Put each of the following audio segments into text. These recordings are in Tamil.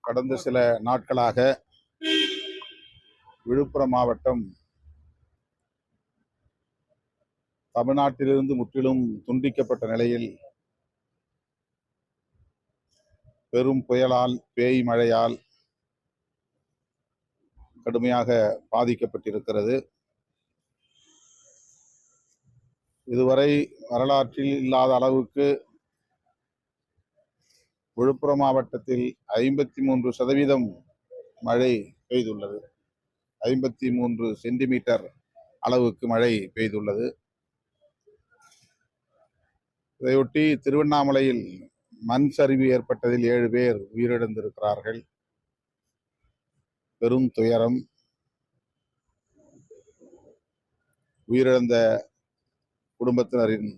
கடந்த சில நாட்களாக விழுப்புரம் மாவட்டம் தமிழ்நாட்டிலிருந்து முற்றிலும் துண்டிக்கப்பட்ட நிலையில் பெரும் புயலால் பேய் மழையால் கடுமையாக பாதிக்கப்பட்டிருக்கிறது. இதுவரை வரலாற்றில் இல்லாத அளவுக்கு விழுப்புரம் மாவட்டத்தில் 53% மழை பெய்துள்ளது. 53 சென்டிமீட்டர் அளவுக்கு மழை பெய்துள்ளது. இதையொட்டி திருவண்ணாமலையில் மண் சரிவு ஏற்பட்டதில் 7 பேர் உயிரிழந்திருக்கிறார்கள். பெரும் துயரம். உயிரிழந்த குடும்பத்தினரின்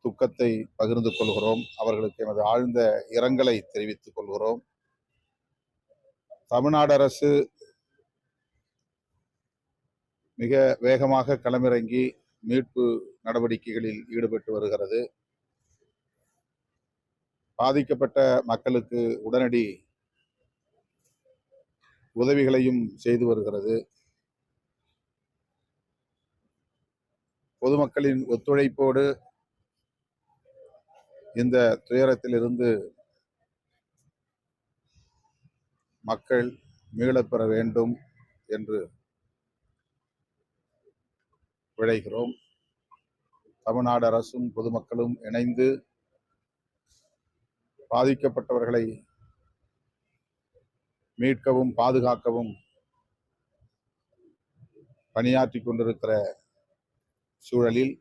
துக்கத்தை பகிர்ந்து கொள்கிறோம். அவர்களுக்கு எமது ஆழ்ந்த இரங்கலை தெரிவித்துக் கொள்கிறோம். தமிழ்நாடு அரசு மிக வேகமாக களமிறங்கி மீட்பு நடவடிக்கைகளில் ஈடுபட்டு வருகிறது. பாதிக்கப்பட்ட மக்களுக்கு உடனடி உதவிகளையும் செய்து வருகிறது. பொதுமக்களின் ஒத்துழைப்போடு இந்த துயரத்திலிருந்து மக்கள் மீளப்பெற வேண்டும் என்று விழைகிறோம். தமிழ்நாடு அரசும் பொதுமக்களும் இணைந்து பாதிக்கப்பட்டவர்களை மீட்கவும் பாதுகாக்கவும் பணியாற்றிக் கொண்டிருக்கிற சூழலில்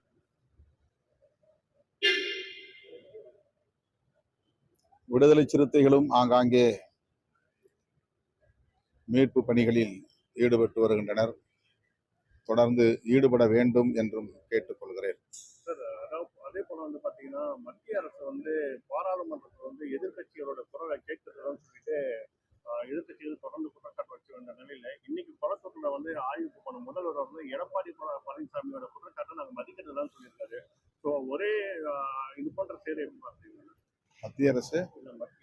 விடுதலை சிறுத்தைகளும் ஆங்காங்கே மீட்பு பணிகளில் ஈடுபட்டு வருகின்றனர். தொடர்ந்து ஈடுபட வேண்டும் என்றும் கேட்டுக்கொள்கிறேன். அதே போல பாத்தீங்கன்னா மத்திய அரசு பாராளுமன்றத்தில் எதிர்கட்சிகளோட குரலை கேட்கிறதுன்னு சொல்லிட்டு எதிர்கட்சிகள் தொடர்ந்து குற்றச்சாட்டு வச்சு வந்த நிலையில இன்னைக்கு குளத்தூர்ல ஆய்வுக்கு போன முதல்வர் எடப்பாடி பழனிசாமியோட குற்றச்சாட்டை நாங்கள் மதிக்கிறதுதான் சொல்லியிருக்காரு. ஸோ ஒரே இது போன்ற செயலை எப்படி பார்த்தீங்கன்னா மத்திய அரசு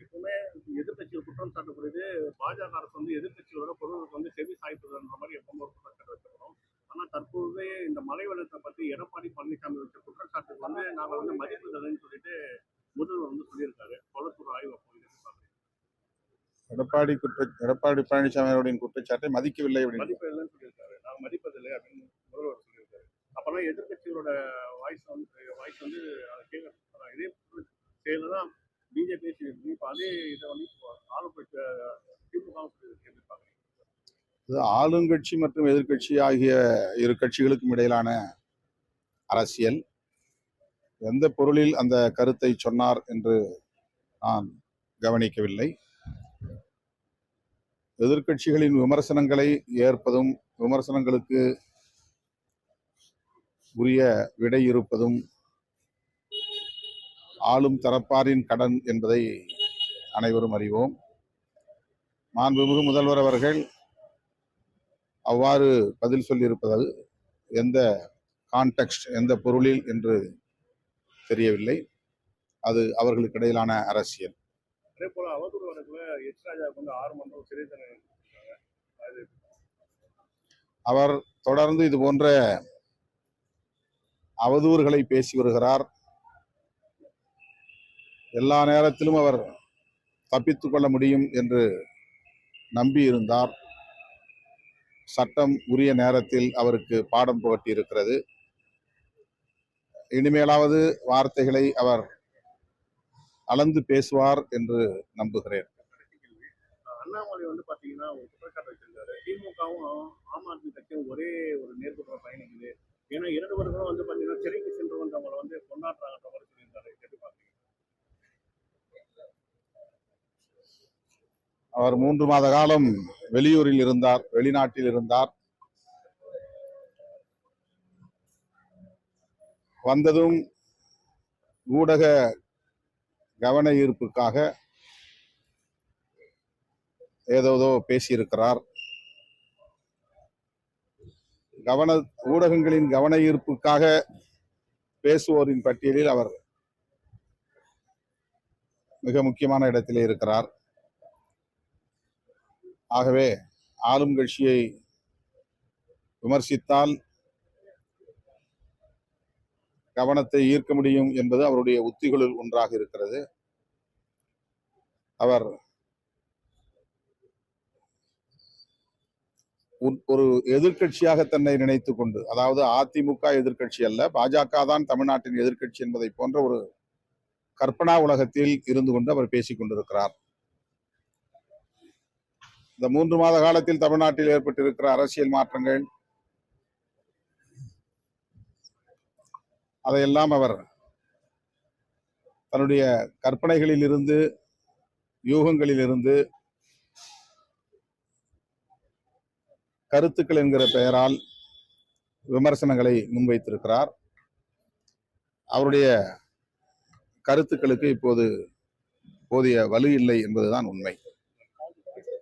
எப்பவுமே எதிர்கட்சிகள் குற்றம் சாட்டக்கூடியது பாஜக அரசு எதிர்கட்சிகளோட பொருளுக்கு செவி சாய்ப்புன்ற மாதிரி எப்பவும் ஒரு குற்றச்சாட்டு வச்சிருக்கோம். ஆனா தற்போது இந்த மழை வெள்ளத்தை பத்தி எடப்பாடி பழனிசாமி வச்ச குற்றச்சாட்டுக்கு நாங்க மதிப்புதல்னு சொல்லிட்டு முதல்வர் சொல்லியிருக்காரு. கொளத்தூர் ஆய்வு எடப்பாடி பழனிசாமி அவருடைய குற்றச்சாட்டை மதிக்கவில்லை மதிப்பில்லைன்னு சொல்லியிருக்காரு. நாங்க மதிப்பதில்லை அப்படின்னு முதல்வர் சொல்லியிருக்காரு. அப்பதான் எதிர்கட்சிகளோட வாய்ஸ் இதே செயல்தான் பிஜேபி இப்ப அதே இதை திமுக எதிர்பார்க்கிறேன். ஆளுங்கட்சி மற்றும் எதிர்கட்சி ஆகிய இரு கட்சிகளுக்கும் இடையிலான அரசியல் எந்த பொருளில் அந்த கருத்தை சொன்னார் என்று நான் கவனிக்கவில்லை. எதிர்கட்சிகளின் விமர்சனங்களை ஏற்பதும் விமர்சனங்களுக்கு உரிய விடை இருப்பதும் ஆளும் தரப்பாரின் கடன் என்பதை அனைவரும் அறிவோம். மாண்புமிகு முதல்வர் அவர்கள் அவ்வாறு பதில் சொல்லியிருப்பது எந்த கான்டெக்ஸ்ட், எந்த பொருளில் என்று தெரியவில்லை. அது அவர்களுக்கு இடையிலான அரசியல். அதே போல அவதூறு வழக்குல எச் ராஜாவுக்கு 6 மாதம் சிறை தண்டனை. அவர் தொடர்ந்து இது போன்ற அவதூறுகளை பேசி வருகிறார். எல்லா நேரத்திலும் அவர் தப்பித்துக் கொள்ள முடியும் என்று நம்பி இருந்தார். சட்டம் உரிய நேரத்தில் அவருக்கு பாடம் புகட்டி இருக்கிறது. இனிமேலாவது வார்த்தைகளை அவர் அளந்து பேசுவார் என்று நம்புகிறேன். அண்ணாமலை பாத்தீங்கன்னா ஒரு குற்றச்சாட்டு வச்சிருக்காரு. திமுகவும் ஆம் ஆத்மி கட்சியும் ஒரே ஒரு நேர்கொண்ட பயணிக்குது. ஏன்னா 2 பேரும் பாத்தீங்கன்னா சிறைக்கு சென்று வந்தவங்களை கொண்டாடுறாங்கன்ற மாதிரி சொல்லியிருக்காரு. அவர் 3 மாத காலம் வெளியூரில் இருந்தார், வெளிநாட்டில் இருந்தார். வந்ததும் ஊடக கவன ஈர்ப்புக்காக ஏதோ பேசியிருக்கிறார். ஊடகங்களின் கவன ஈர்ப்புக்காக பேசுவோரின் பட்டியலில் அவர் மிக முக்கியமான இடத்திலே இருக்கிறார். ஆகவே ஆளும் கட்சியை விமர்சித்தால் கவனத்தை ஈர்க்க முடியும் என்பது அவருடைய உத்திகளுள் ஒன்றாக இருக்கிறது. அவர் ஒரு எதிர்க்கட்சியாக தன்னை நினைத்துக் கொண்டு, அதாவது அதிமுக எதிர்க்கட்சி அல்ல, பாஜக தான் தமிழ்நாட்டின் எதிர்க்கட்சி என்பதை போன்ற ஒரு கற்பனா உலகத்தில் இருந்து கொண்டு அவர் பேசிக் கொண்டிருக்கிறார். இந்த 3 மாத காலத்தில் தமிழ்நாட்டில் ஏற்பட்டிருக்கிற அரசியல் மாற்றங்கள், அதையெல்லாம் அவர் தன்னுடைய கற்பனைகளில் இருந்து, யூகங்களில் இருந்து, கருத்துக்கள் என்கிற பெயரால் விமர்சனங்களை முன்வைத்திருக்கிறார். அவருடைய கருத்துக்களுக்கு இப்போது போதிய வலு இல்லை என்பதுதான் உண்மை.